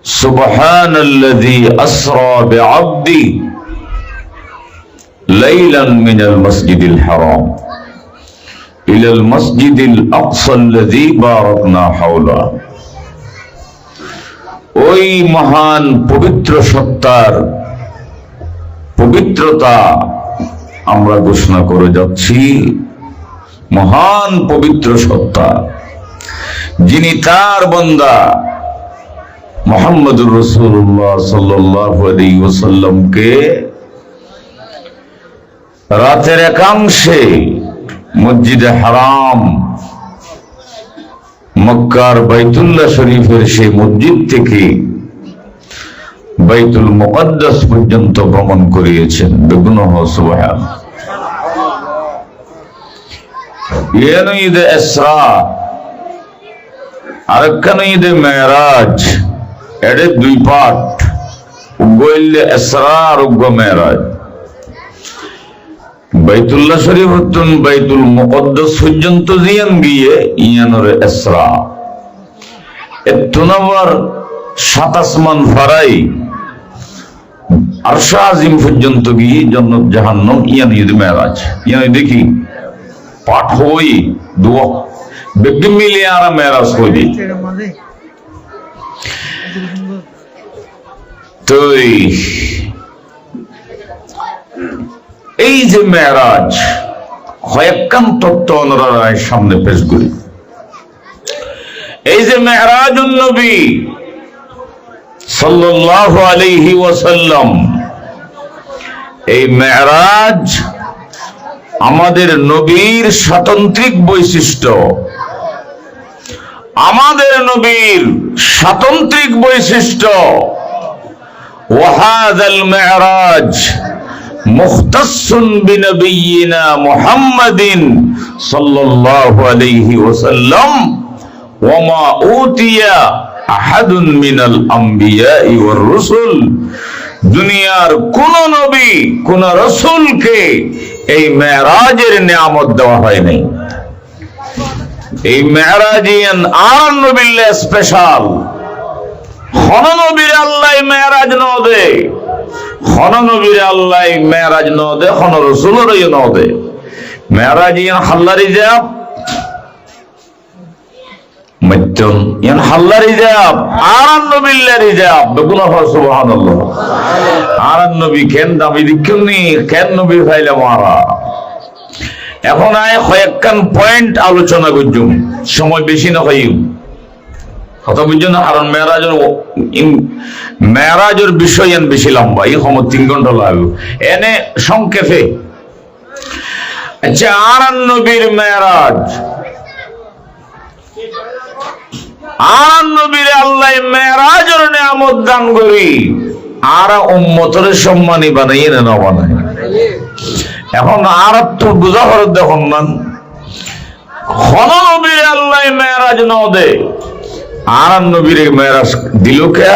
সুবহানাল্লাযী আসরা বিআবদি লাইলান মিনাল মাসজিদিল হারাম ইলাল মাসজিদিল আকসাল্লাযী বারাকনা হাওলা। ওই মহান পবিত্র সত্তার পবিত্রতা আমরা ঘোষণা করে যাচ্ছি। মহান পবিত্র সত্তা যিনি তার বান্দা মুহাম্মদুর রাসূলুল্লাহ সাল্লাল্লাহু আলাইহি ওয়াসাল্লামকে রাতের একাংশে মসজিদে হারাম মক্কার বাইতুল্লাহ শরীফের সেই মসজিদ থেকে বাইতুল মুকদ্দাস পর্যন্ত ভ্রমণ করিয়েছেন। বেগুনহ সুবহানাল্লাহ। এন ঈদ ইসরা আরেকখান ঈদ মেরাজ, এর দুই পার্ট, উগইল ইসরা আর উগ মেরাজ। বাইতুল্লাহ শরীফ হতেন বাইতুল মুকদ্দাস পর্যন্ত জিয়ান গিয়ে ইয়ানরে ইসরা এতনবার 7 আসমান ফারাই আরশ আজিম পর্যন্ত গিয়ে জান্নাত জাহান্নাম ইয়ান ঈদ মেরাজ। ইয়ান দেখি পাঠ হই দোয়া বেগম মিলিয়ে আর মেরাজ হই। তো এই যে মেরাজ কয়েকখান তত্ত্ব অনুরায়ের সামনে পেশ করি। এই যে মেরাজুন নবী সাল্লাল্লাহু আলাইহি ওয়াসাল্লাম, এই মেরাজ আমাদের নবীর স্বাতন্ত্রিক বৈশিষ্ট্য, আমাদের নবীর স্বাতন্ত্রিক বৈশিষ্ট্য। ওয়াহাযাল মেরাজ মুখতাসসুন বিনবিয়িনা মুহাম্মাদিন সাল্লাল্লাহু আলাইহি ওয়াসাল্লাম ওয়া মা উতিয়া আহাদুন মিনাল আমবিয়াই ওয়ার রাসূল। দুনিয়ার কোন নবী কোন রাসূলকে এই মেরাজের নিয়ামত দেওয়া হয় নাই। এই মেরাজিয়ান আর নবীর স্পেশাল। কোন নবীর আল্লাহ মেরাজ ন দে, কোন নবীর আল্লাহ মেরাজ ন দে, কোন রাসূলের ন দে। মেরাজিয়ান হাল্লারি যাব মত্যন ইয়ান হাল্লারি যাব আর নবীর রিজাব। বেগুন সুবহানাল্লাহ। আর নবী কেন দাবি দিকনি, কেন নবী ফাইলে মারা। এখন আয় কয়েকখান পয়েন্ট আলোচনা করছুম, সময় বেশি না হই কথা বুঝছো না। কারণ মেরাজের বিষয় বেশি লম্বা, এই সময় 3 ঘন্টা লাগবে। এনে সংক্ষেপে আচ্ছা, আর নবীর মেরাজ, আর নবীর আল্লাহ মেরাজের নিয়ামত দান করি আর উম্মতের সম্মানী বানাই না বানাই। এখন আর তো বুঝা হর দেখুন না, কোন নবীর আল্লাহ মেরাজ ন দে, আর নবীর মেরাজ দিল কে?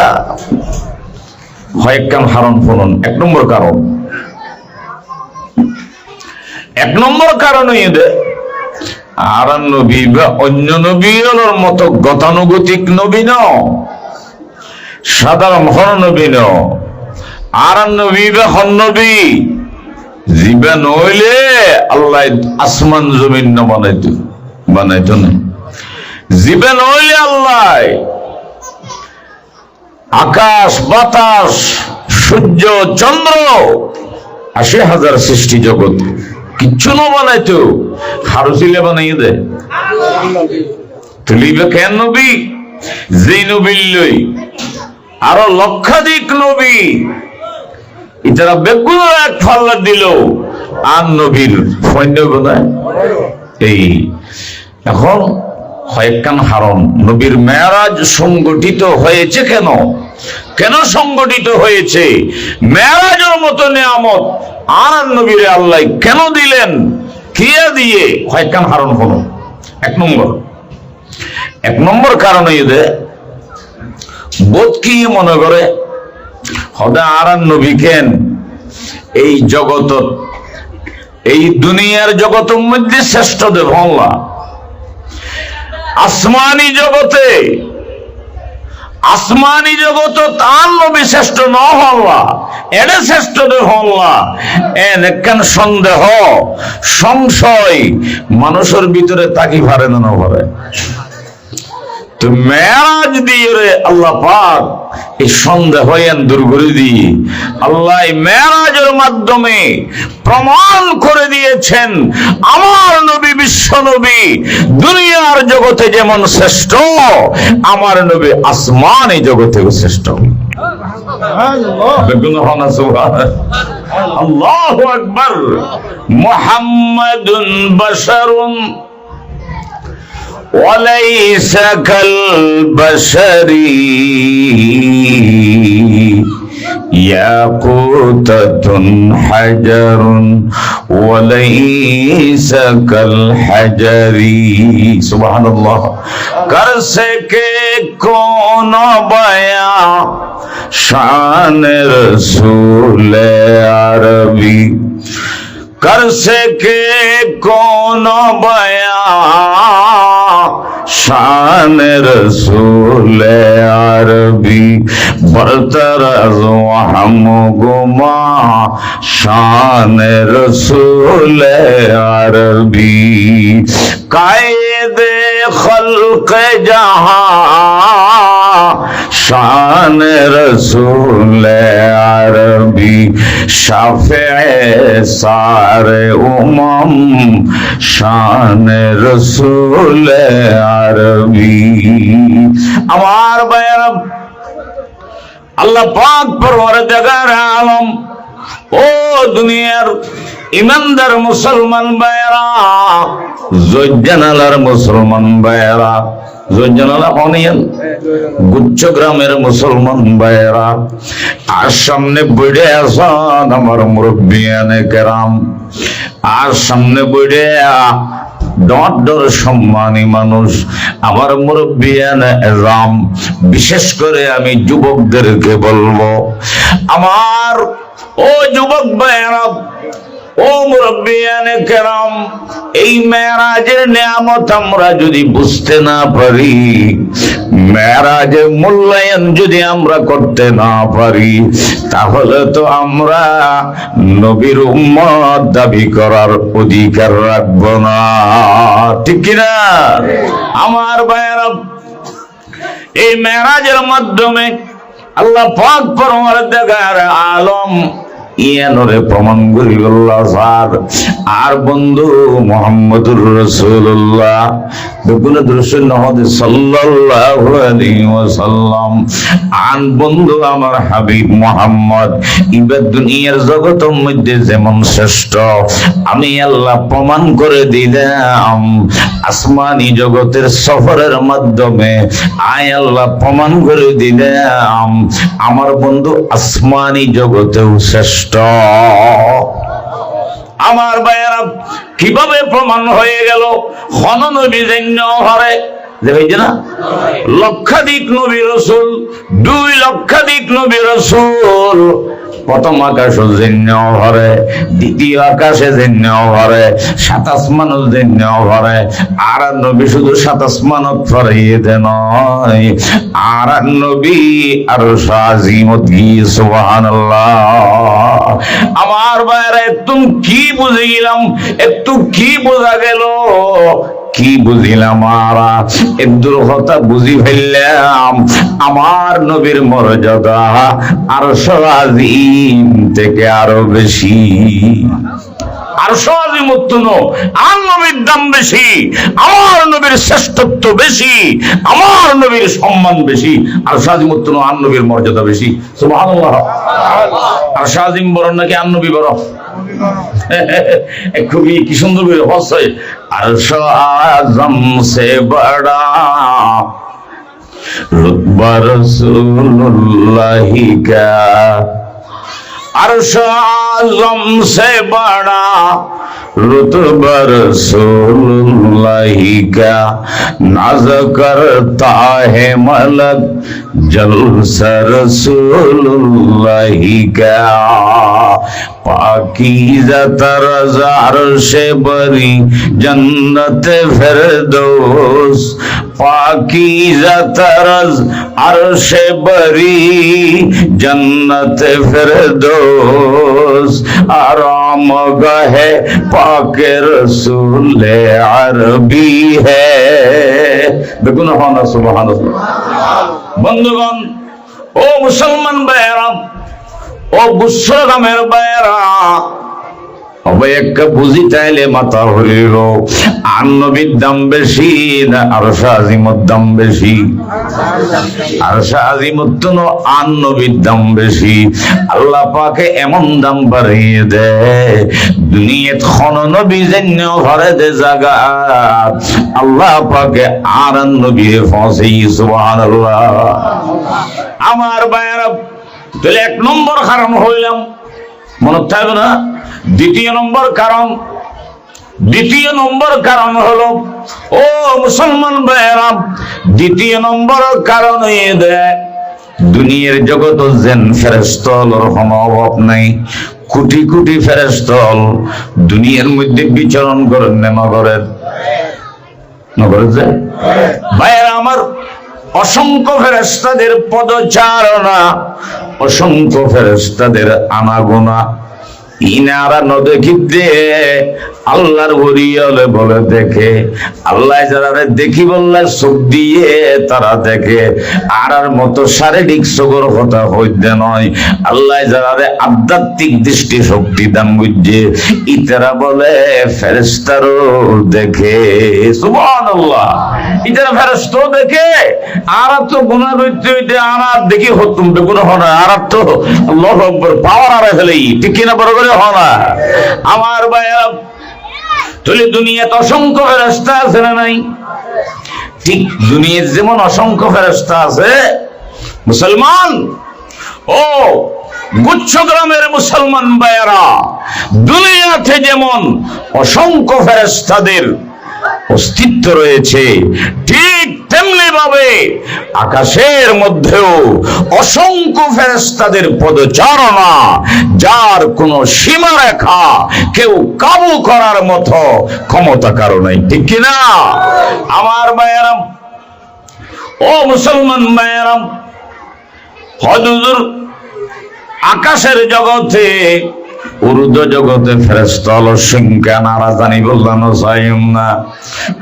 কয়েকখান কারণ শুনুন। 1 নম্বর কারণ, 1 নম্বর কারণ দে আর নবী বা অন্য নবীর মতো গতানুগতিক নবী ন, সাধারণ হন নবী ন। আর নবী বা হন নবী জীবা নইলে আল্লাহ আসমান জমিন ন বানাইতো না। জীবা নইলে আল্লাহ আকাশ বাতাস সূর্য চন্দ্র 80,000 সৃষ্টি জগৎ কিচ্ছু না বানাইতো, খারুসিলে বানাই দে। তুলিবে কেন নবী? যে নবীর লই আরো লক্ষাধিক নবী ইতারা বেগুন এক ফাল্লা দিল আর নবীর সৈন্য বানায়। এই এখন কয়েকখান হারণ নবীর মেরাজ সংগঠিত হয়েছে কেন? কেন সংগঠিত হয়েছে? মেরাজের মতো নিয়ামত আর নবীর আল্লাহ কেন দিলেন? কে দিয়ে? কয়েকখান হারণ হলো। 1 নম্বর কারণ এদের বোধ কি মনে করে হদা আর নবী কেন এই জগত, এই দুনিয়ার জগতের মধ্যে শ্রেষ্ঠ দেব আসমানি জগতে আসমানি জগত তার নবী শ্রেষ্ঠ ন হল্লা এনে শ্রেষ্ঠ হল্লা এন একখান সন্দেহ সংশয় মানুষের ভিতরে তাকি পারে না পারে। তো মেরাজ দিয়ে রে আল্লাহ পাক এই সন্দেহ দূর করে দিয়ে আল্লাহ মেরাজের মাধ্যমে প্রমাণ করে দিয়েছেন আমার নবী বিশ্ব নবী দুনিয়ার জগতে যেমন শ্রেষ্ঠ, আমার নবী আসমানি জগতে শ্রেষ্ঠ। আল্লাহু আকবার। মুহাম্মাদুন বাশারুন وليس كالبشر ياقوتة حجر وليس كالحجر سبحان الله कर सके कौन बया शान रसूल अरबी कर सके कौन बया शान रसूल अरबी बरतर हम गुमा शान रसूल अरबी कायदे खल्क जहां शान रसूल अरबी शाफ़िए सारे उमम शान रसूल अरबी। আমার ভাইয়েরা আল্লাহ পাক পরওয়ারদিগার আলম ও দুনিয়ার ইমানদার মুসলমান ভাইয়েরা, জয়জানালার মুসলমান ভাইয়েরা, জয়জানালা হনিয়ান গুচ্ছ গ্রামের মুসলমান ভাইয়েরা, আর সামনে বইড়ে আছেন আমার মুরব্বিয়ানে কেরাম, আর সামনে বইড়ে ডট ডর সম্মানী মানুষ আমার মুরব্বিয়ানে এজাম। বিশেষ করে আমি যুবকদেরকে বলবো, আমার ও যুবক ভাইয়েরা, ও মুরব্বিয়ানে কেরাম, এই মেরাজের নিয়ামত আমরা যদি বুঝতে না পারি, মেরাজের মূল্যায়ন যদি আমরা করতে না পারি, তাহলে তো আমরা নবীর উম্মত দাবি করার অধিকার রাখবো না, ঠিক কিনা? আমার ভাইয়েরা, এই মেরাজের মাধ্যমে আল্লাহ পাক পরওয়ারদিগার আলম ইয়ানরে প্রমাণ করি আল্লাহ স্যার আর বন্ধু মুহাম্মদুর রাসূলুল্লাহ দুগুনা রাসূল নহমদ সাল্লাল্লাহু আলাইহি ওয়াসাল্লাম আন বন্ধু আমার হাবিব মুহাম্মদ ইবাদ দুনিয়ার জগতের মধ্যে যেমন শ্রেষ্ঠ, আমি আল্লাহ প্রমাণ করে দিলাম আসমানি জগতের সফরের মাধ্যমে, আয় আল্লাহ প্রমাণ করে দিলাম আমার বন্ধু আসমানি জগতেও শ্রেষ্ঠ। আমার ভাইয়েরা, কিভাবে প্রমাণ হয়ে গেল? খন নবী জন্য হরে দেখেছে না, লক্ষাধিক নবী রাসূল, 2 লক্ষাধিক নবী রাসূল, প্রথম আকাশে জন্য হরে, দ্বিতীয় আকাশে জন্য হরে, 7 আসমানও জন্য হরে, আর নবী শুধু 7 আসমানত ফরাইয়ে দেন নয়, আর নবী আরশ আজিমত গিয়ে সুবহানাল্লাহ। আমার ভাইরা, একটু কি বুঝে গেলাম, একটু কি বোঝা গেল, কি বুঝিলাম? আমরা একদুর কথা বুঝি ফেললাম, আমার নবীর মর্যাদা আরশ আজিম থেকে আরো বেশি, আরশ আজিমত আর নবীর দাম বেশি, আমার নবীর শ্রেষ্ঠত্ব বেশি, আমার নবীর সম্মান বেশি, আরশ আজিমত আর নবীর মর্যাদা বেশি। সুবহানাল্লাহ। আরশ আজিম বড় নাকি আর নবী বড়? খুবই কি সুন্দর করে হচ্ছে, আরশ আজম সে বড়া রুতবা রাসূলুল্লাহি কা, अरश आज़म से बड़ा रुतबा रसूलुल्लाह का नाज करता है मलक जलसा रसूलुल्लाह का पाकीज़ा तरज़ अर्श बरी जन्नत फिरदौस पाकीज़ा तरज़ अर्श बरी जन्नत फिरदौस आराम गहे पाके रसूल अरबी है। देखুন না সুবহানাল্লাহ। বন্ধুগণ, ও মুসলমান ভাইরা, ও বুসরামের ভাইরা, একটা বুঝি চাইলে মাথা হইল আর নবীর দাম বেশি না আরশ আজিমর দাম বেশি? আরশ আজিমর তো আর নবীর দাম বেশি। আল্লাহ পাকে এমন দাম বাড়িয়ে দেয় দুনিয়াত খন নবী জন্য ঘরে দে জায়গা আল্লাহ পাকে আর নবীরে পৌঁছাই। সুবহানাল্লাহ। আমার ভাইরা, তাহলে এক নম্বর কারণ হইলাম, মনে থাকবে না? দ্বিতীয় নম্বর কারণ হলো, ও মুসলমান ভাইয়েরা, দ্বিতীয় নম্বর কারণ হয়ে দেয় দুনিয়ার জগৎ যেন ফেরেশতার কোনো অভাব নাই। কোটি কোটি ফেরেশতা দুনিয়ার মধ্যে বিচরণ করেন না নগরের যে ভাইয়েরা আমার, অসংখ্য ফেরেশতাদের পদচারণা, অসংখ্য ফেরেশতাদের আনাগোনা ইনারা নদেখিতে আল্লাহর ওলিয়ালে বলে দেখে। আল্লাহ যারা দেখি বললে চোখ দিয়ে তারা দেখে, আর মতো শারীরিক চোখের কথা হইতে নয়। আল্লাহ যারা আধ্যাত্মিক দৃষ্টি শক্তি দান বুঝছে ইতারা বলে ফেরেশতারও দেখে। সুবহানাল্লাহ। ইতারা ফেরেশতাও দেখে, আর তো গুনাহ করতে হইতে আর দেখি হতুম বেগুনা হয় না, আর তো আল্লাহু আকবার পাওয়ার আর ফেলেই ঠিক কিনা বড় করে হয় না। আমার ভাইয়া, তাহলে দুনিয়াতে অসংখ্য ফেরেশতা আছে না নাই? ঠিক দুনিয়ার যেমন অসংখ্য ফেরেশতা আছে, মুসলমান ও গুচ্ছগ্রামের মুসলমান ভাইয়েরা, দুনিয়াতে যেমন অসংখ্য ফেরেশতাদের অস্তিত্ব রয়েছে, ঠিক তেমনি ভাবে আকাশের মধ্যেও অসংখ্য ফেরেশতাদের পদচারণা, যার কোন সীমারেখা কেউ কাবু করার মতো ক্ষমতা কারো নাই। ঠিক কিনা আমার ভাইয়েরা, ও মুসলমান ভাইয়েরা, হুজুর আকাশের জগতে উর্দ জগতে ফেরেশতা সংখ্যা নারা জানি বললাম চাইম না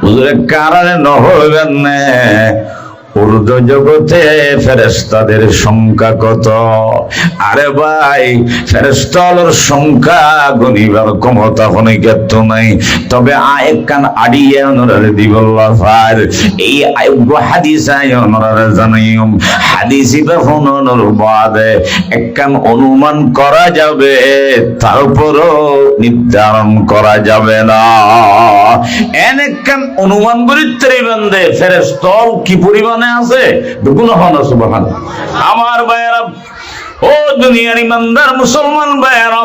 হুজুরে কারণে নহবেন না। উর্দ জগতে ফেরেশতাদের সংখ্যা কত? আরে ভাই, ফেরেশতার সংখ্যা গনিবার ক্ষমতা হনিকেত নাই। তবে আয়েকান আড়িয়ে ওনারে দিবল্লাহ ফার এই আয়ব হাদিস আয় ওনারে জানাইম। হাদিসিটা ফোনর বাদে একখান অনুমান করা যাবে, তারপরও নির্ধারণ করা যাবে না। এনেকখান অনুমান করিতে বান্দে ফেরেশতা কি পরিমাণে আছে বেগুন হনা। সুবহানাল্লাহ। আমার ভাইয়েরা, ও দুনিয়ার ইমানদার মুসলমান ভাইয়েরা,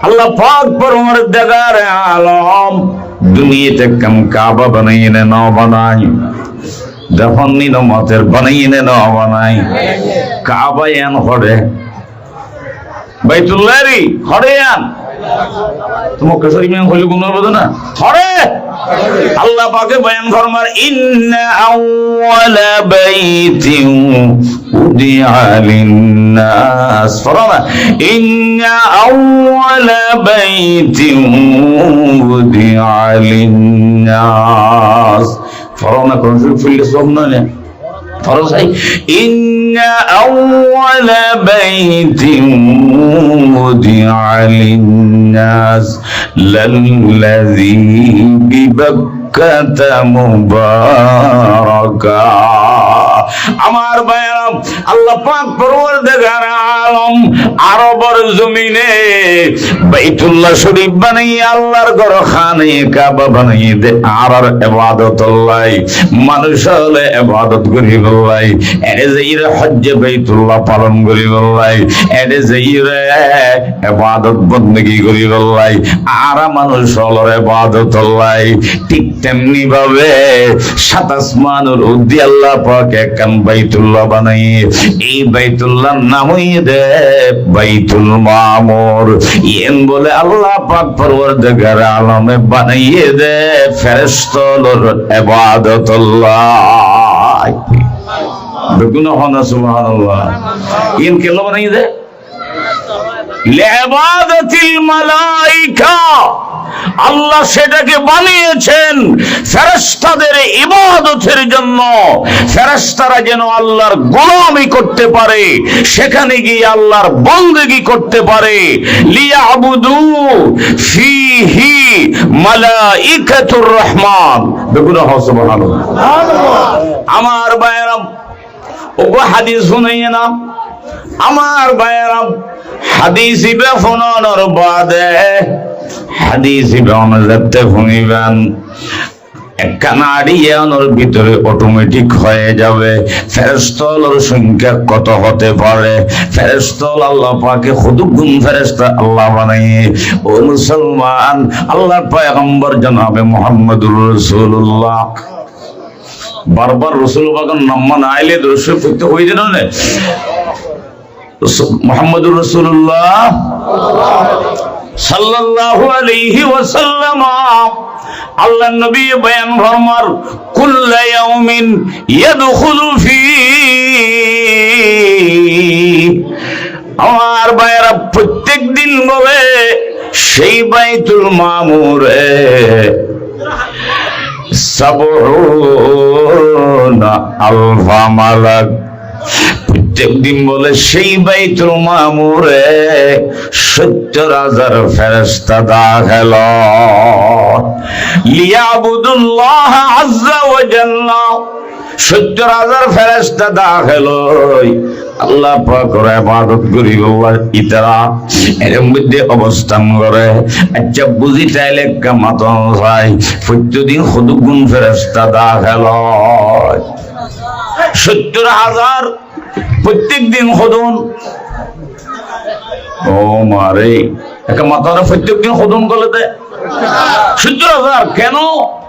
আল্লাহ পাক পরমার দেগার আলম দুনিয়াতে কাম কাবা বানাইয়ে না বানাই, যখন নিনমতের বানাইয়ে না বানাই, কাবা এন হড়ে বাইতুল্লাহি হড়ে আন তোমাকে শরীফ হইল গুণ হবে না হড়ে। আল্লাহ পাকে বয়ান ফরমার, ইন্না আউওয়ালা বাইতিন উদিআ লিন-নাস, ফরমা ইন্না আউওয়ালা বাইতিন উদিআ লিন-নাস, ফরমা কোন ফিল্ডে সব না ফরজ হয়। ইন্না আউওয়ালা বাইতিন উদিআ লিন-নাস লাল্লাযী বিবাক্কাতা মুবারাকা। আমার ভাইরা, আল্লাহ পাক পরওয়ারদিগার আলম আরবের জমিনে বাইতুল্লাহ শরীফ বানিয়ে আল্লাহর ঘর খানে কাবা বানিয়ে দে আর ইবাদত আল্লাহ মানুষ হলে ইবাদত করি বলাই এরে যাইরা হজ্জে বাইতুল্লাহ পালন করি বলাই এরে যাইরা ইবাদত বندگی করি বলাই আর মানুষ হলো ইবাদত আল্লাহ ঠিক তেমনি ভাবে সাত আসমানের উদ্দি আল্লাহ পাক একখান বাইতুল্লাহ বানাইয়ে এই বাইতুল্লাহর নাম দে বাইতুল মামুর ইন বলে আল্লাহ পাক পরওয়ারদিগার আলমে বানাইয়ে দে ফেরেশতাদের ইবাদতুল্লাহ বেগুনা হনা সুবহানাল্লাহ ইন কেন বানাইয়ে দে লিইবাদাতিল মালাইকা আল্লাহ সেটাকে বানিয়েছেন ফেরেশতাদের ইবাদতের জন্য ফেরেশতারা যেন আল্লাহর গোলামি করতে পারে সেখানে গিয়ে আল্লাহর বندگی করতে পারে লিয়াবুদু ফিহি মালাইকাতুর রহমান বেগুনা সুবহানাল্লাহ আমার ভাইরা ওগো হাদিস শুনাইয়ে না আমার ভাইরা হাদিস ইবে শোনানোর বাদে হাদিস ইবে অনুযায়ী শুনিবেন কানাডিয়ানোর ভিতরে অটোমেটিক হয়ে যাবে ফেরেশতার সংখ্যা কত হতে পারে ফেরেশতা আল্লাহ পাকে খুদুগুন ফেরেশতা আল্লাহ বানাইয়ে ও মুসলমান আল্লাহর পয়গম্বর জনাবে মুহাম্মদুর রাসূলুল্লাহ বারবার রাসূল পাকের নাম না আইলে দর্শক করতে হই যেন না মুহাম্মদুর রাসূলুল্লাহ সাল্লাল্লাহু আলাইহি ওয়াসাল্লাম আল্লাহর নবী বয়ান ফরমার কুল্লা ইয়াউমিন ইয়াদখুলু ফি আমার ভাইরা প্রত্যেক দিন বলে সেই বাইতুল মামুরে সাবউনা আলফা মালাক প্রত্যেক দিন বলে সেই বাইতুল মামুরে ৭০,০০০ ফেরেশতা দাখিল লিয়াবুদুল্লাহ আযজা ওয়া জাল্লা ৭০,০০০ ফেরেশতা দাখিল আল্লাহ পাকের ইবাদত করি আল্লাহ ইতারা এর মধ্যে অবস্থান করে আচ্ছা বুঝি তাইলে কামাত হয় প্রত্যেকদিন খুদুগুন ফেরেশতা দাখিল ৭০,০০০ প্রত্যেক দিন খুদুন ও মারে একটা মাতারা প্রত্যেক দিন খুদুন করে দেয় ৭০,০০০ কেন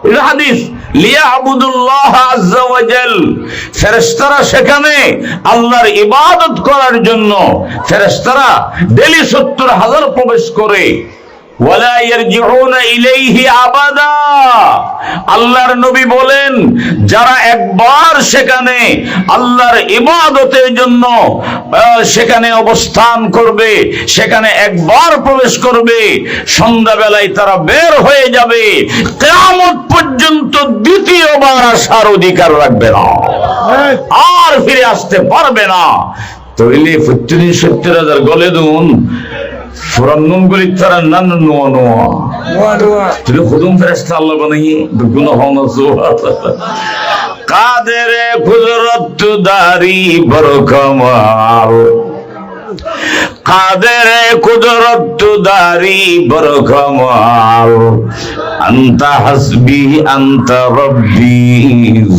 এটা হাদিস লিয়াবুদুল্লাহ আযজা ওয়া জাল ফেরেশতারা সেখানে আল্লাহর ইবাদত করার জন্য ফেরেশতারা ডেইলি ৭০,০০০ প্রবেশ করে ওয়ালা ইয়ারজিউনা ইলাইহি আবাদা আল্লাহর নবী বলেন যারা একবার সেখানে আল্লাহর ইবাদতের জন্য সেখানে অবস্থান করবে সেখানে একবার প্রবেশ করবে সন্ধ্যাবেলায় তারা বের হয়ে যাবে কিয়ামত পর্যন্ত দ্বিতীয়বার আসার অধিকার রাখবে না আর ফিরে আসতে পারবে না তাহলে প্রত্যেকদিন ৭০,০০০ গলে দুন ফুরান্নুন গলি তারা নান নোয়া নোয়া তুই খুদুম ফেরেশতা আল্লাহ বানাইয়ে বেগুনা হওয়া কাদেরে কুদরত দারি বড় কামাল কাদেরে কুদরত দারি বড় কামাল আনতা হাসবি আনতা রব্বি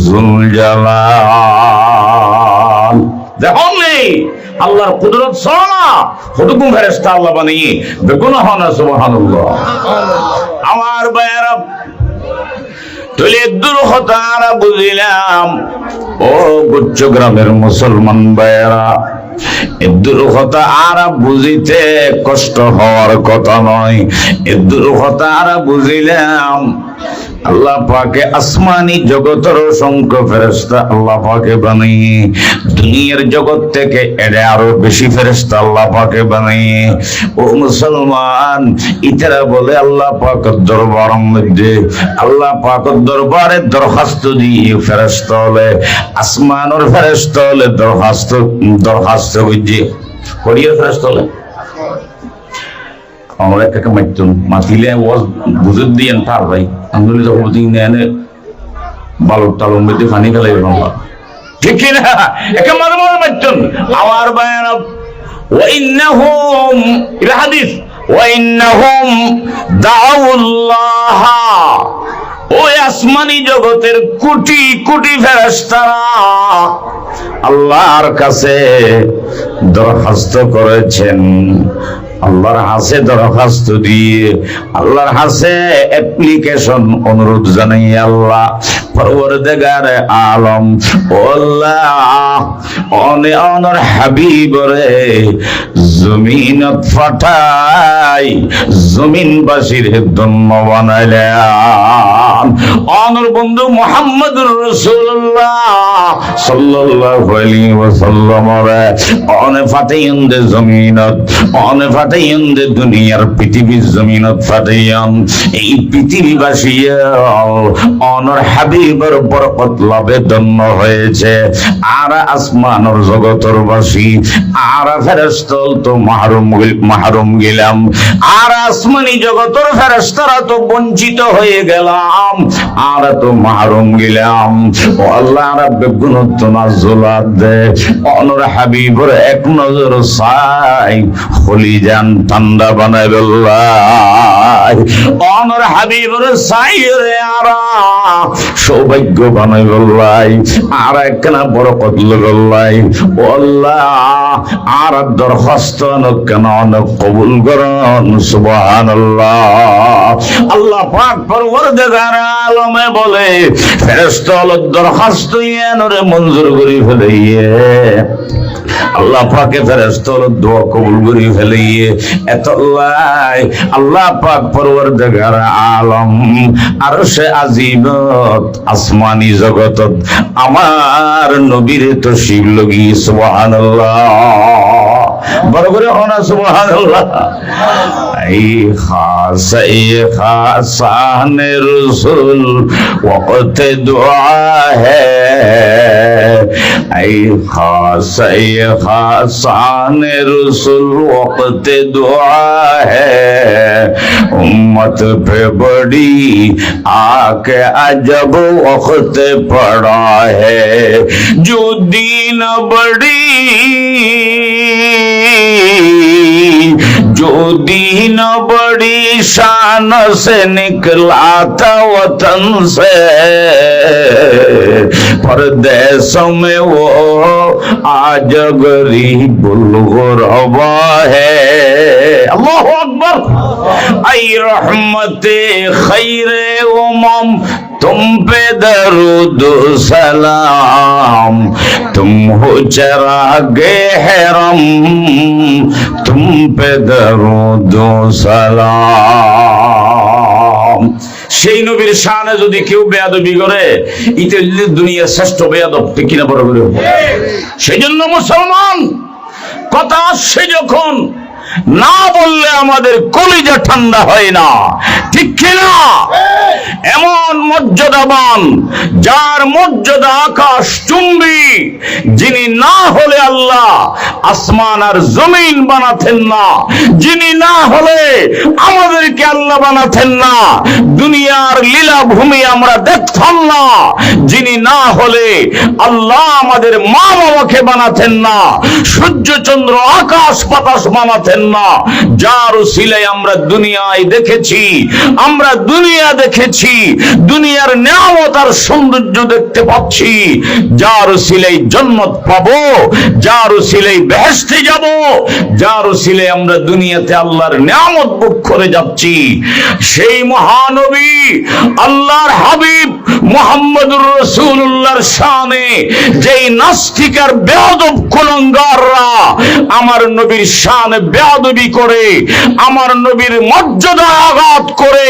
যুল জালাল দেখুন নেই আল্লাহর কুদরত সনা খুদুগুন ফেরেশতা আল্লাহ বানিয়ে বেগুনা হওয়া সুবহানাল্লাহ আমার ভাইরা তুলে দুর্ঘটনা বুঝিলাম ও গুচ্ছ গ্রামের মুসলমান ভাইরা এ দুর্ঘটনা আর বুঝিতে কষ্ট হওয়ার কথা নয় এ দুর্ঘটনা বুঝিলাম আল্লাহ পাকে আসমানি জগতের অসংখ্য ফেরেশতা আল্লাহ পাকে বানিয়ে দুনিয়ার জগৎ থেকে এর আরো বেশি ফেরেশতা আল্লাহ পাকে বানিয়ে ও মুসলমান ইতারা বলে আল্লাহ পাকের দরবারের মধ্যে আল্লাহ পাকের দরবারে দরখাস্ত দিয়ে ফেরেশতা হলে আসমানের ফেরেশতা হলে দরখাস্ত হইছে করিয়ে ফেরেশতা হলে আমরা একটা মাইতুন মাতিলে ওয়াজ বুঝে দিয়েন তার ভাই আন্দোলিত হবদিন এনে বালক তালুম বেতে পানি ফেলাই বাংলা ঠিক কিনা? একে মাঝে মাঝে মারতেন আমার বায়ান ওয়াইন্নাহুম এটা হাদিস ওয়াইন্নাহুম দাউল্লাহ ওই আসমানি জগতের কোটি কোটি ফেরেশতারা আল্লাহর কাছে দরখাস্ত করেছেন আল্লাহর হাসে দরখাস্ত দিয়ে আল্লাহর হাসে অ্যাপ্লিকেশন অনুরোধ জানাই আল্লাহ পরওয়ারদিগার আলম ও আল্লাহ অনর হাবিবরে জমিনত ফাটাই জমিনবাসীর ধন্য বানাইলেন অনর বন্ধু মুহাম্মদুর রাসূলুল্লাহ সাল্লাল্লাহু আলাইহি ওয়াসাল্লাম অনে ফাটাইন দে জমিনত অনে ফাটাইন দে দুনিয়ার পৃথিবীর জমিনত ফাটাইন এই পৃথিবীবাসী অনর হাবিবের বরকত লাভে ধন্য হয়েছে আর আসমানের জগতের বাসী আর ফেরেশতা তো মাহরুম গেলাম আর আসমানি জগতের ফেরেশতারা তো বঞ্চিত হয়ে গেলাম আর তো মাহরুম গেলাম ও আল্লাহ রাব্বে গুণত নাজুলাত দে অনর হাবিবের এক নজর চাই হলি জান ঠান্ডা বানাই আল্লাহ অনর হাবিবের চাই রে আরা সৌভাগ্য বানাই আল্লাহ আর একখানা বরকত আল্লাহ ও আল্লাহ আর দরখাস্ত কেন কবুল করুন সুবহানাল্লাহ আল্লাহ পাক পরওয়ারদিগার আলমে বলে ফেরেশতা দরখাস্ত এনরে মঞ্জুর করে ফেলিয়ে আল্লাহ পাকে ফেরেশতার দোয়া কবুল করে ফেলিয়ে এতলাই আল্লাহ পাক পরওয়ারদিগার আলম আরশে আজিমত আসমানি জগতত আমার নবীর তশরিফ লগি সুবহানাল্লাহ বড় করে হনা সুবহানাল্লাহ এই খাসান রসুল ওয়াক্ত দুআ হ্যায় এই खासान रसूल वक्त दुआ है उम्मत पे बड़ी आके अजब वक्त पड़ा है जो दीन बड़ी जो दीन बड़ी शान से निकला था वतन से परदेशों में वो आज गरीब गुरबा है अल्लाहु अकबर ऐ रहमते खैरे उमम तुम पे दरूद सलाम तुम हो चरागे हरम तुम पे दरूद सलाम সেই নবীর শানে যদি কেউ বেয়াদবি করে ইতে দুনিয়ার শ্রেষ্ঠ বেয়াদব ঠিক কিনা বড় করে সেই জন্য মুসলমান কথা আসছে যখন না বললে আমাদের কলিজা ঠান্ডা হয় না ঠিক কিনা এমন মর্যাদাবান যার মর্যাদা আকাশ চুম্বি যিনি না হলে আল্লাহ আসমান আর জমিন বানাতেন না যিনি না হলে আমাদেরকে আল্লাহ বানাতেন না দুনিয়ার লীলা ভূমি আমরা দেখতাম না যিনি না হলে আল্লাহ আমাদের মা বাবাকে বানাতেন না সূর্য চন্দ্র আকাশ বাতাস বানাতেন না যার উসিলায় আমরা দুনিয়ায় দেখেছি আমরা দুনিয়া দেখেছি দুনিয়ার নিয়ামত আর সৌন্দর্য দেখতে পাচ্ছি যার উসিলায় জান্নাত পাবো যার উসিলায় বেহেশতে যাব যার উসিলায় আমরা দুনিয়াতে আল্লাহর নিয়ামত ভোগ করে যাচ্ছি সেই মহানবী আল্লাহর হাবিব মুহাম্মদুর রাসূলুল্লাহর শানে যেই নাস্তিক আর বেয়াদব কুলাঙ্গাররা আমার নবীর শানে বেয়াদবি করে আমার নবীর মর্যাদা আঘাত করে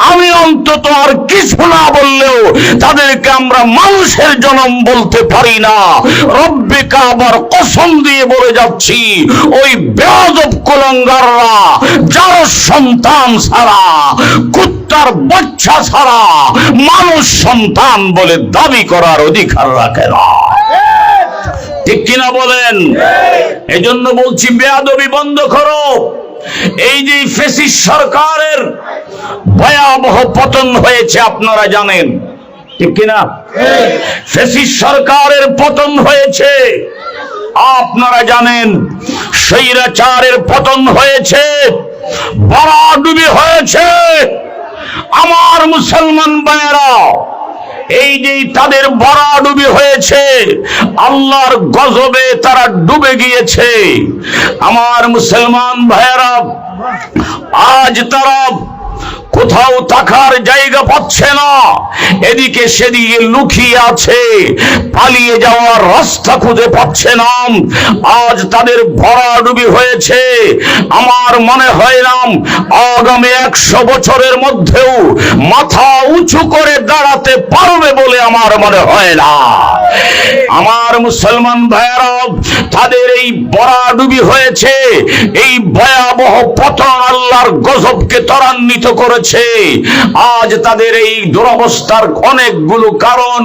আমি অন্তত আর কিছু না বললেও তাদেরকে আমরা মানুষের জনম বলতে পারি না রব্বে কাবার কসম দিয়ে বলে যাচ্ছি ওই বেয়াদব কুলাঙ্গাররা যার সন্তান ছাড়া কুত্তার বাচ্চা ছাড়া মানুষ সন্তান বলে দাবি করার অধিকার রাখে না ঠিক কিনা বলেন এজন্য বলছি বেয়াদবি বন্ধ করো এই যে ফ্যাসিস্ট সরকারের ভয়াবহ পতন হয়েছে আপনারা জানেন ঠিক কিনা? ফ্যাসিস্ট সরকারের পতন হয়েছে, আপনারা জানেন। স্বৈরাচারের পতন হয়েছে, ভরাডুবি হয়েছে। আমার মুসলমান ভাইয়েরা, এই যে তাদের ভরাডুবি হয়েছে, আল্লাহর গজবে তারা ডুবে গিয়েছে। আমার মুসলমান ভাইয়েরা, আজ তারা কোথাও থাকার জায়গা পাচ্ছে না, এদিকে সেদিকে লুকিয়ে আছে, পালিয়ে যাওয়ার রাস্তা খুঁজে পাচ্ছে না। আজ তাদের ভরাডুবি হয়েছে। আমার মনে হয় না আগামী 100 বছরের মধ্যেও মাথা উঁচু করে দাঁড়াতে পারবে বলে আমার মনে হয় না। আমার মুসলমান ভাইয়েরা, তাদের এই ভরাডুবি হয়েছে, এই ভয়াবহ পতন আল্লাহর গজবকে ত্বরান্বিত করেছে। আজ তাদের এই দুরবস্থার অনেকগুলো কারণ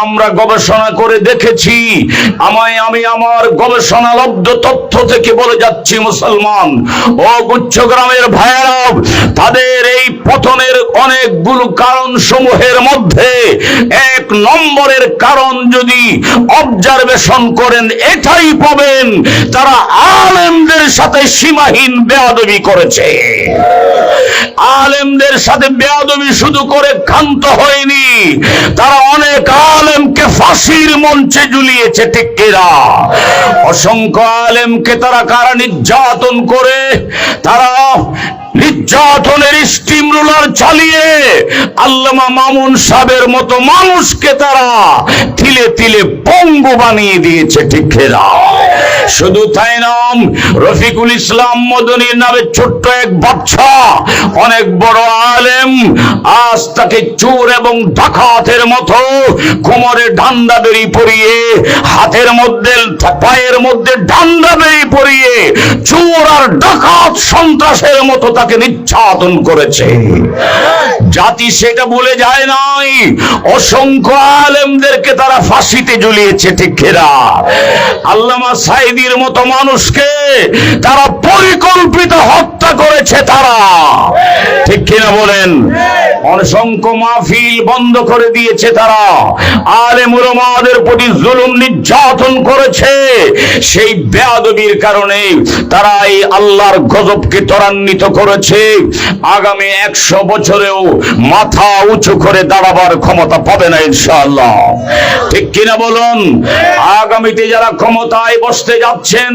আমরা গবেষণা করে দেখেছি। আমি আমার গবেষণালব্ধ তথ্য থেকে বলে যাচ্ছি মুসলমান ও গুচ্ছগ্রামের ভাইয়েরা, তাদের এই পতনের অনেকগুলো কারণ সমূহের মধ্যে 1 নম্বরের কারণ যদি অবজারভেশন করেন, এটাই পাবেন, তারা আলেমদের সাথে সীমাহীন বেয়াদবি করেছে। আলেমদের সাথে বেয়াদবি শুধু করে ক্ষান্ত হয়নি, তারা অনেক আলেমকে ফাঁসির মঞ্চে ঝুলিয়েছে। ঠিক কিনা? অসংখ্য আলেমকে তারা কারা নির্যাতন করে, তারা নির্যাতনের স্টিম রোলার চালিয়ে আল্লামা মামুন সাহেবের মতো মানুষকে তারা তিলে তিলে পঙ্গু বানিয়ে দিয়েছে। ঠিক কিনা? শুধু তাই নয়, রফিকুল ইসলাম মদনীর নামে ছোট্ট এক বাচ্চা, অনেক বড় আলেম, আজ তাকে চোর এবং ডাকাতের মতো কোমরে ডান্ডা বেরি পরিয়ে, হাতের মধ্যে পায়ের মধ্যে ডান্ডা বেরি পরিয়ে চোর আর ডাকাত সন্ত্রাসের মতো তাকে নির্যাতন করেছে। জাতি সেটা ভুলে যায় নাই, অসংখ্য আলেমদেরকে তারা ফাঁসিতে ঝুলিয়েছে। ঠিক কিনা? আল্লামা সাইদির মতো মানুষকে তারা পরিকল্পিত হত্যা করেছে তারা। ঠিক কিনা বলেন? অসংখ্য মাহফিল বন্ধ করে দিয়েছে তারা, আলেম উলামাদের প্রতি জুলুম নির্যাতন করেছে। সেই বেয়াদবির কারণে তারা এই আল্লাহর গজবকে ত্বরান্বিত করেছে। আগামী 100 বছরেও মাথা উঁচু করে দাঁড়াবার ক্ষমতা পাবে না ইনশাআল্লাহ। ঠিক কিনা বলুন? আগামীতে যারা ক্ষমতায় বসতে যাচ্ছেন,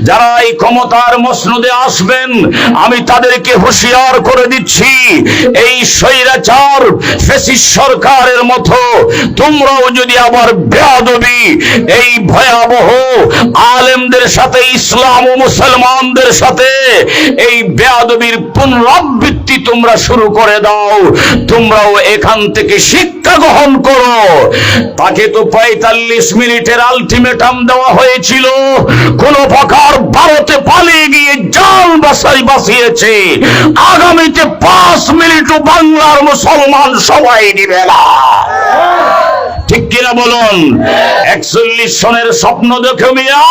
যারা এই ক্ষমতার মসনদে আসবেন, আমি তাদেরকে হুঁশিয়ার করে দিচ্ছি, এই স্বৈরাচার ফ্যাসিস্ট সরকারের মতো তোমরাও যদি আবার বেয়াদবি, এই ভয়াবহ আলেমদের সাথে, ইসলাম ও মুসলমানদের সাথে এই বেয়াদবির পুনরাবৃত্তি তোমরা শুরু করে দাও, তোমরাও এখান থেকে শিক্ষা গ্রহণ করো। তাকে তো 45 মিনিটের আলটিমেটাম দেওয়া হয়েছিল, কোন প্রকার ভারতে পালিয়ে গিয়ে জান বাঁচিয়েছে। আগামীতে 5 মিনিটও বাংলার মুসলমান সবাই দিবে না। ঠিক কিনা বলুন? 41 সনের স্বপ্ন দেখে মিয়া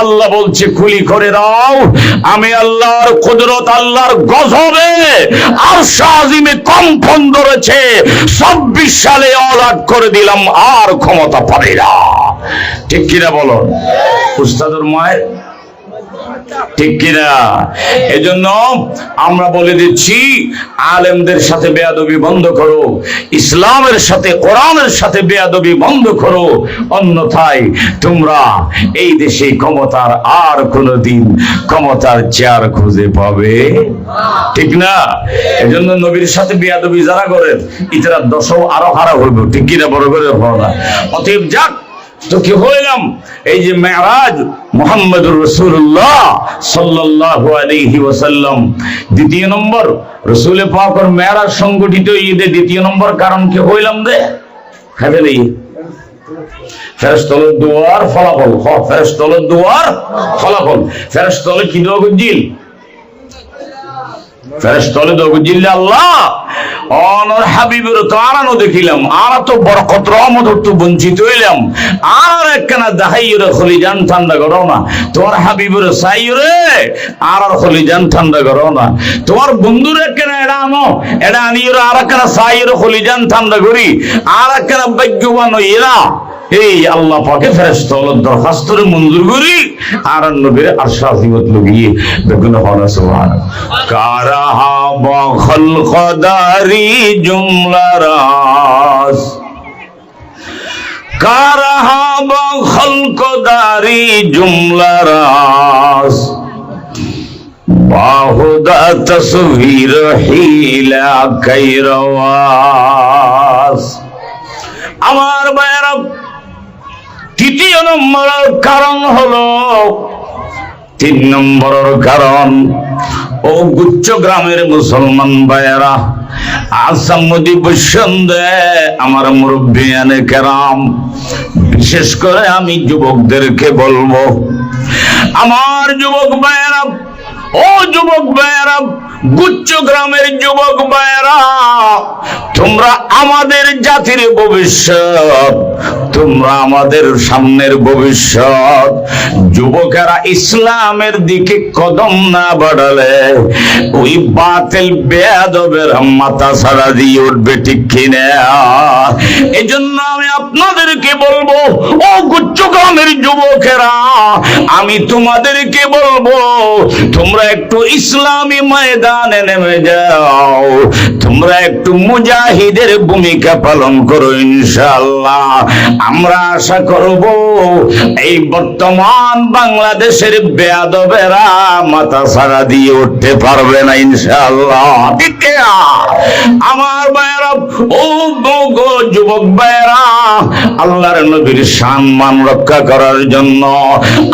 আল্লাহ বলছে খুলি করে দাও, আমি আল্লাহর কুদরত, আল্লাহর গজবে আরশ আজিমে কম্পন ধরেছে, 26 সালে অলাট করে দিলাম, আর ক্ষমতা পাবে না। ঠিক কিনা বলুন উস্তাদের মায়ের? ঠিক কিনা? এজন্য আমরা বলে দিচ্ছি, আলেমদের সাথে বেয়াদবি বন্ধ করো, ইসলামের সাথে, কোরআনের সাথে বেয়াদবি বন্ধ করো, অন্যথায় তোমরা এই দেশে ক্ষমতার আর কোনদিন ক্ষমতার চেয়ার খুঁজে পাবে। ঠিক না? এজন্য নবীর সাথে বেয়াদবি যারা করেন, ইতারা দশও আরো খারাপ হইব। ঠিক কিনা? বড় করে ভাবনা। অতএব যাক, তো কি হইলাম, এই যে মেরাজ মুহাম্মদুর রাসূলুল্লাহ সাল্লাল্লাহু আলাইহি ওয়াসাল্লাম, দ্বিতীয় নম্বর রাসূলে পাকের মেরাজ সংগঠিত ঈদে দ্বিতীয় নম্বর কারণ কি হইলাম দে খাবে নেই ফেরেশতাদের দুয়ার ফলাফল, ফেরেশতাদের দুয়ার ফলাফল। ফেরেশতাদের কি দোয়া করছিল? ফেরেশতালে তো বুঝিলে আল্লাহ অনর হাবিবের তো আরানো দেখিলাম, আর তো বরকত রহমত তো বঞ্চিত হইলাম, আর একখানা দাহাইরে খলিজান ঠান্ডা করো না, তোমার হাবিবের সাইরে আর খলিজান ঠান্ডা করো না, তোমার বন্ধুর একখানা এটা আনো, এটা আনিয়ে আর একখানা সাইরে খলিজান ঠান্ডা করি, আর একখানা ভাগ্যবান হইরা এই আল্লাহ পাকে ফেরেশতাদের দরখাস্তরে মঞ্জুর করি আর নবীর আরশাফিয়ত লগিয়ে বেগুন হনা সুবহানাল্লাহ। কারাহা বা খলকদারি জুমলা রাস, কারাহা বা খলকদারি জুমলা রাস, বাহুদা তসবীর হিলা কাইরওয়াস। আমার ভাইয়েরা, তৃতীয় নম্বরের কারণ হলো, 3 নম্বরের কারণ, ও গুচ্ছ গ্রামের মুসলমান ভাইয়েরা, আসামদি বসন্দে আমার মুরব্বিয়ানে কেরাম, বিশেষ করে আমি যুবকদেরকে বলবো, আমার যুবক ভাইয়েরা, ও যুবক ভাইয়েরা, গুচ্ছ গ্রামের যুবক ভাইয়েরা, তোমরা আমাদের জাতির ভবিষ্যৎ, তোমরা আমাদের সামনের ভবিষ্যৎ। যুবকেরা ইসলামের দিকে কদম না বাড়ালে ওই বাতিল বেয়াদবের মাথা ছাড়া দিয়ে উঠবে, ঠিক কিনা? এজন্য আমি আপনাদেরকে বলবো, ও গুচ্ছ গ্রামের যুবকেরা, আমি তোমাদেরকে বলবো, তোমরা একটু ইসলামী ময়দানে নেমে যাও, তোমরা একটু মুজাহিদের ভূমিকা পালন করো, ইনশাআল্লাহ। আমরা আশা করব এই বর্তমান বাংলাদেশের বেয়াদবেরা মাথা ছাড়া দিয়ে উঠতে পারবে না, ইনশাআল্লাহ। ঠিক না আমার ভাইয়েরা, ও যুবক ভাইয়েরা, আল্লাহর নবীর সম্মান রক্ষা করার জন্য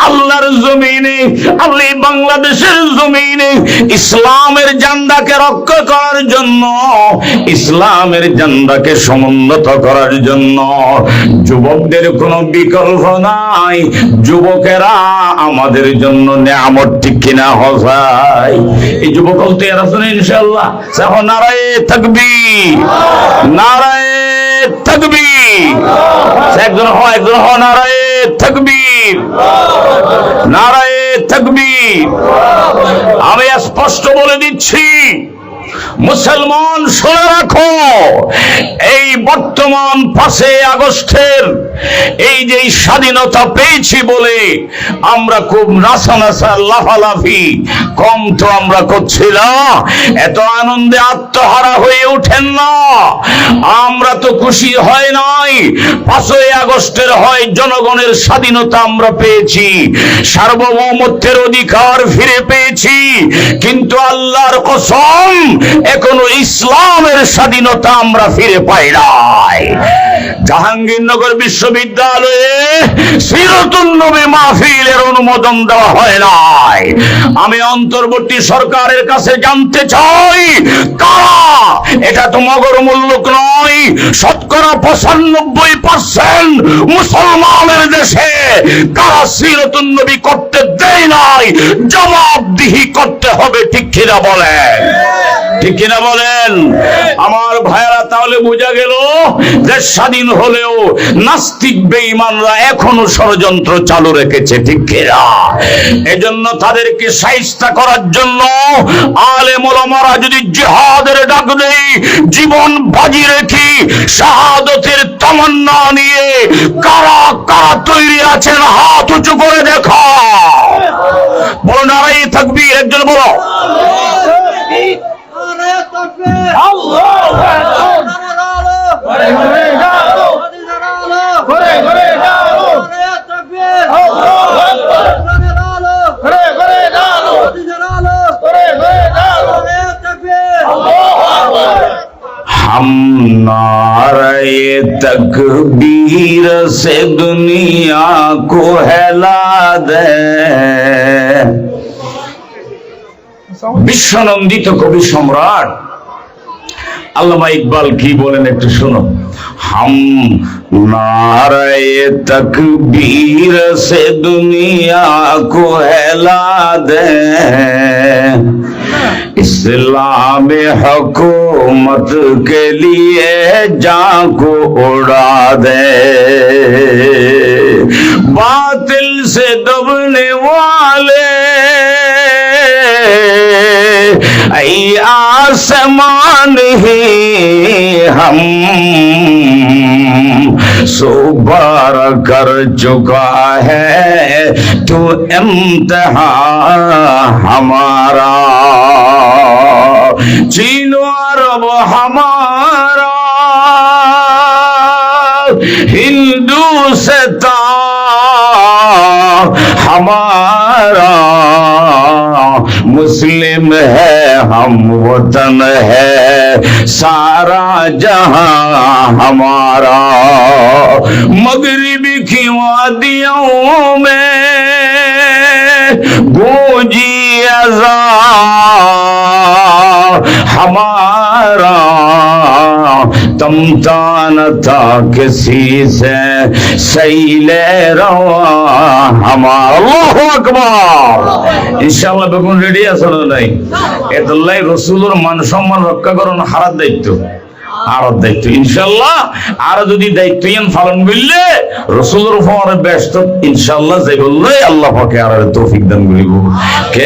আল্লাহর জমিনে, আল্লাহ বাংলাদেশের জমিনে ইসলামের ঝান্ডাকে রক্ষা করার জন্য, ইসলামের ঝান্ডাকে সমুন্নত করার জন্য যুবকদের কোনো বিকল্প নাই। যুবকেরা আমাদের জন্য নেয়ামত, ঠিক কিনা? হসাই এই যুবক তৈরি আছেন ইনশাআল্লাহ। এখন নারায়ে তাকবীর, নারায়ে তাকবীর, একজন নারায়ে তাকবীর, নারায়ে তাকবীর। আমি স্পষ্ট বলে দিচ্ছি, মুসলমান শুনে রাখো, এই বর্তমান 5 আগস্টের এই যে স্বাধীনতা পেয়েছি বলে আমরা খুব নাচানাচা লাফালাফি কম তো আমরা করছি না, এত আনন্দে আত্মহারা হয়ে ওঠেন না। আমরা তো খুশি হয় নাই 5 আগস্টের, হয় জনগণের স্বাধীনতা আমরা পেয়েছি, সার্বভৌমত্বের অধিকার ফিরে পেয়েছি, কিন্তু আল্লাহর কসম এখনো ইসলামের স্বাধীনতা আমরা ফিরে পাই নাই। জাহাঙ্গীরনগর বিশ্ববিদ্যালয়ে সিরাতুন নবী মাহফিলের অনুমোদন দেওয়া হয় নাই। আমি অন্তর্বর্তী সরকারের কাছে জানতে চাই, কারা, এটা তো মগর মুল্লুক নয়, শতকরা 95% মুসলমানের দেশে কারা সিরাতুন নবী করতে দেয় নাই, জবাবদিহি করতে হবে, ঠিক কিনা বলেন? ঠিক কিনা বলেন আমার ভাইয়েরা? তাহলে বোঝা গেল যে স্বাধীন হলেও নাস্তিক বেঈমানরা এখনো ষড়যন্ত্র চালু রেখেছে, ঠিক কিনা? এজন্য তাদেরকে শায়েস্তা করার জন্য আলেম ওলামারা যদি জিহাদের ডাক দেয়, জীবন বাজি রেখে শাহাদাতের তামান্না নিয়ে কারা কারা তৈরি আছেন হাত উঁচু করে দেখা। বলো নারায়ে তাকবীর, একজন বলো। हम नारे तकबीर से दुनिया को हिला दे। বিশ্বনন্দিত কবি সম্রাট আল্লামা ইকবাল কি বলেন একটু শোনো। हम नारे तकबीर से दुनिया को हिला दे, इस्लाम हुकूमत के लिए जान को उड़ा दे, बातिल से दबने वाले ऐ आसमान ही हम सो बार कर चुका है तो इम्तिहान हमारा, चीन अरब हमारा, हिंदुस्तान हमारा, मुस्लिम है हम, वतन है सारा जहां हमारा, मगरिबी की वादियों में गूंजी अज़ान हमारा, तमता न था किसी से सैले रवा हमारा। अल्लाहु আকবার। ইনশাআল্লাহ বেগুন রেডি আছে না নাই? এতলাই রাসূলের মান সম্মান রক্ষা করুন হারার দায়িত্ব, আর দায়িত্ব ইনশাআল্লাহ। আর যদি দায়িত্বহীন পালন করলে রাসূলের উপর ব্যস্ত ইনশাআল্লাহ যাই বললে আল্লাহ পাকে আর তৌফিক দান করিব। কে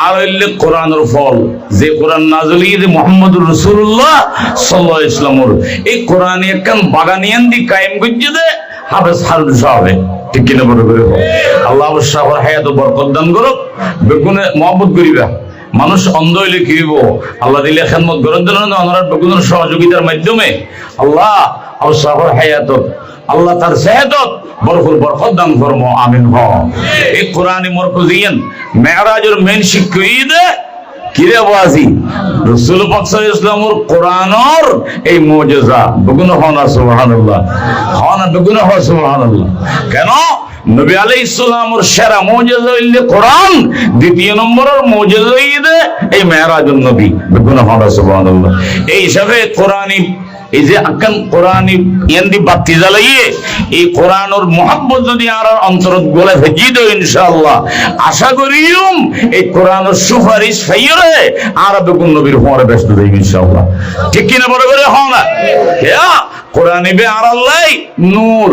আর হইলে কোরআনের ফল, যে কোরআন নাযিল হইছে মুহাম্মদুর রাসূলুল্লাহ সাল্লাল্লাহু আলাইহি ওয়াসাল্লামের, এই কোরআনে একখান বাগানিয়ান দি কায়েম করতে দে হাফেজ হারুন সাহেব, ঠিক কিনা বড় করে আল্লাহ সাহেবের হায়াত বরকত দান করুক। বেগুনে মহব্বত করিবা, মানুষ অন্ধ হইলে কি হইব? আল্লাহ দিলে খেদমত করার জন্য ওনার বেগুনের সহযোগিতার মাধ্যমে আল্লাহ সাহেবের হায়াত, আল্লাহ তার সেহতত বরফুল বরকত দান ফরমো, আমিন। হ এই কোরআনে মরকুজিয়ান মেরাজের মেন শিক্ষা ঈদে কিরে বাজি রাসূল পাক সাল্লাল্লাহু আলাইহি ওয়াসাল্লামের কোরআনের এই মুজিজা বেগুন হনা সুবহানাল্লাহ, হনা বেগুন হ সুবহানাল্লাহ। কেন? নবী আলাইহিস সালামের সেরা মুজিজা হইল কোরআন, দ্বিতীয় নম্বরের মুজিজা হইল এই মেরাজুন নবী, বেগুন হনা সুবহানাল্লাহ। এই হিসাবে কোরআনি এই যে আকান কোরআনি ইয়ান্দি বাতি জ্বালাইয়ে এই কোরআনের মুহাব্বত যদি আর অন্তরত গলে ভেজি দেয় ইনশাআল্লাহ, আশা করিম এই কোরআনের সুপারিশ ফাইরে আর বেগুন নবীর হওয়ার ব্যস্ত দেই ইনশাআল্লাহ, ঠিক কিনা বড় করে হও না? কোরআনে বে আর আল্লাহ নূর,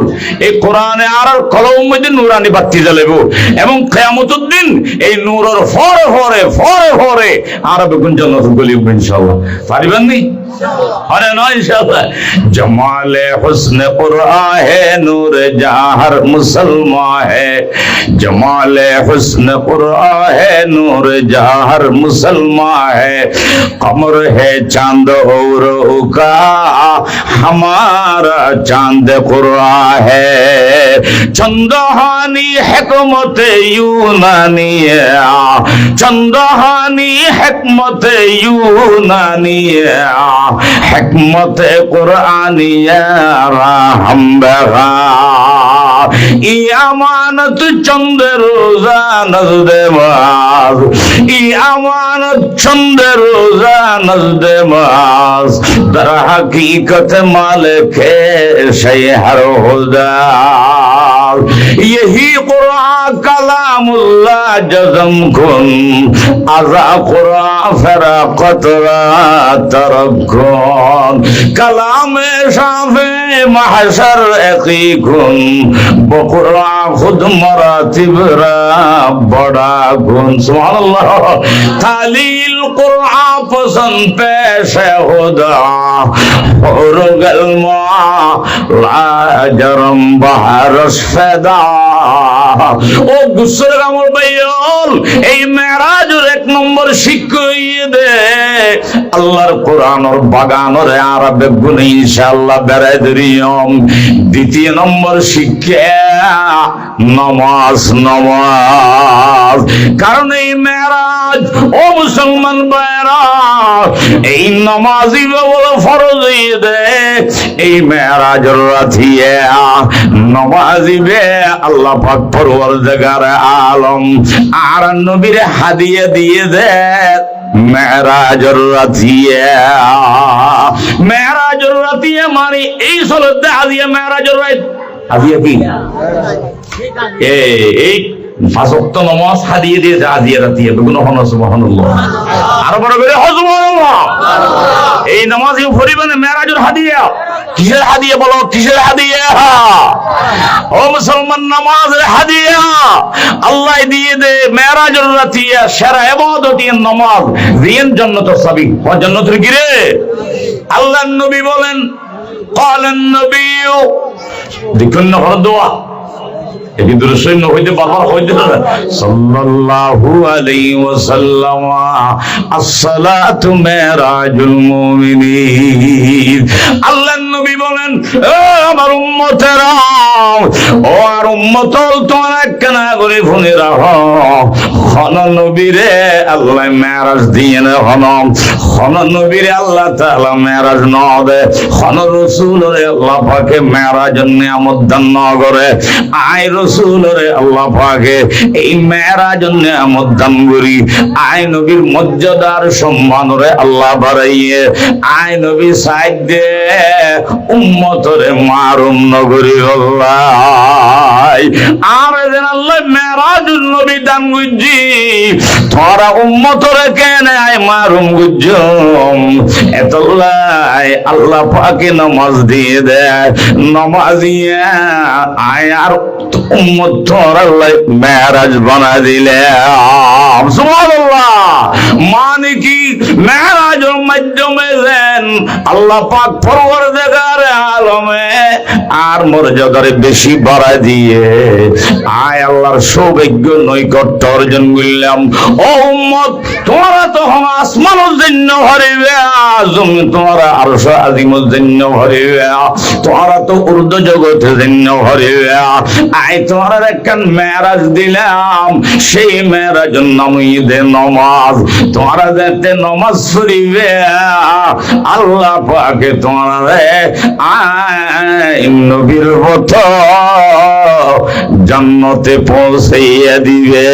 এই কোরআনে আর কলম মধ্যে নূরানি বাতি জ্বালাইবো এবং কিয়ামতের দিন এই নূরের ফরে ফরে ফরে ফরে আর বেগুন জান্নাত গলিব ইনশাআল্লাহ। পারিবেন নি? আরে না ইনশাআল্লাহ। জমালে হুসনে কুরআন হে নূর জাহর মুসলমান হে, জমালে হুসনে কুরআন হে নূর জাহর মুসলমান হে, কমর হে চাঁদ और का हमारा चांद कुरान है, चंदहानी हिकमत यूनानी, चंदहानी हिकमत यूनानी, हिकमत कुरानिया हम बगा, ई अमानत चंद रोजा नज़द माज, ई अमानत चंद रोजा नज़द माज, दर हकीकत मालिक शहर हुदा, यही कुरान कलामुल्लाह जज़म कुन, अज़ा कुरान फरक़त तरकुन, कलाम शाफ़े महशर अक़ी कुन, बकुरान खुद मरातिब रा बड़ा गुन। सुभानअल्लाह। तालील कुरान पसंद पेश खुदा और गलमा लाजरम बहरस फैदा। ও গুসর কামল ভাইয়ল, এই মেরাজের এক নম্বর শিক্ষা দে আল্লাহর কোরআনের বাগানের আর বেগুন ইনশাআল্লাহ বেড়াই দিরিয়ম। দ্বিতীয় নম্বর শিক্ষা নামাজ, নামাজ। কারণ এই মেরাজ ও মুসলমান ভাইরা এই নামাজি বলে ফরজ হয়ে দে, এই মেরাজের রাতে নামাজি বে আল্লাহ পাক পরওয়ারদিগার আলম আর নবীর হাদিয়া দিয়ে দে মেরাজের রাতে। মেরাজের রাতে মানে এই সলতে হাদিয়া মেরাজের রাত, হাদিয়া কি এই পাঁচ ওয়াক্ত নামাজ হাদিয়ে দিয়ে যা দিয়ে রাতিয়ে বেগুন হন সুবহানাল্লাহ আরো বড় করে সুবহানাল্লাহ এই নামাজ পরিমাণে মেরাজের হাদিয়া কিসের হাদিয়া বলো কিসের হাদিয়া ও মুসলমান নামাজের হাদিয়া আল্লাহ দিয়ে দে মেরাজের রাতিয়া সেরা ইবাদত নামাজ দিন জান্নাতের চাবি ও জান্নাতের কি রে আল্লাহর নবী বলেন قال النبي দেখুন না দোয়া এই দৃশ্যই ন হইতে বারবার হইতে সাল্লাল্লাহু আলাইহি ওয়াসাল্লাম as-salatu mi'rajul mu'minin আল্লাহর নবী বলেন ও আমার উম্মতেরা ও আর উম্মত তোমরা কেন করে শুনে রাখো হন নবীরে আল্লাহ মেরাজ দিয়ে না হন নবীরে আল্লাহ তাআলা মেরাজ না দে হন রাসূলরে আল্লাহ পাকে মেরাজ নিয়ামত দান না করে আয় রাসূলরে আল্লাহ পাকে এই মেরাজ নিয়ামত দান করি আয় নবীর মর্যাদার সম্মানরে আল্লাহ বাড়াইয়ে আয় নবী সাইদ দে উম্মতরে মারুম নগরী আল্লাহ আর যেন আল্লাহ মেরাজুল নবী দান গুজি তোরা উম্মতরে কেন আয় মারুম গুজম এতলাই আল্লাহ পাকে নামাজ দিয়ে দে নামাজ দিয়ে আয় আর উম্মত তোরা আল্লাহ মেরাজ বানা দিলে সুবহানাল্লাহ মানে কি মেরাজের মাধ্যমে দেন আল্লাহ পাক পরওয়ারদিগার আলমে আর মর্যাদারে বেশি বাড়া দিয়ে আয় আল্লাহর সৌভাগ্য নৈকট্য অর্জন করলাম ও উম্মত তোমরা তো আসমানুল জন্য হরিবে জমিন তোমরা আরশ আজিমুল জন্য হরিবে তোমরা তো উর্দু জগতে জন্য হরিবে আয় তোমরা একখান মেরাজ দিলাম সেই মেরাজের নামই দে নামাজ তোমরা যাতে নামাজ পড়িবে আল্লাহ পাকে তোমরা আয় নবীর পথ জান্নাতে পৌঁছাইয়া দিবে।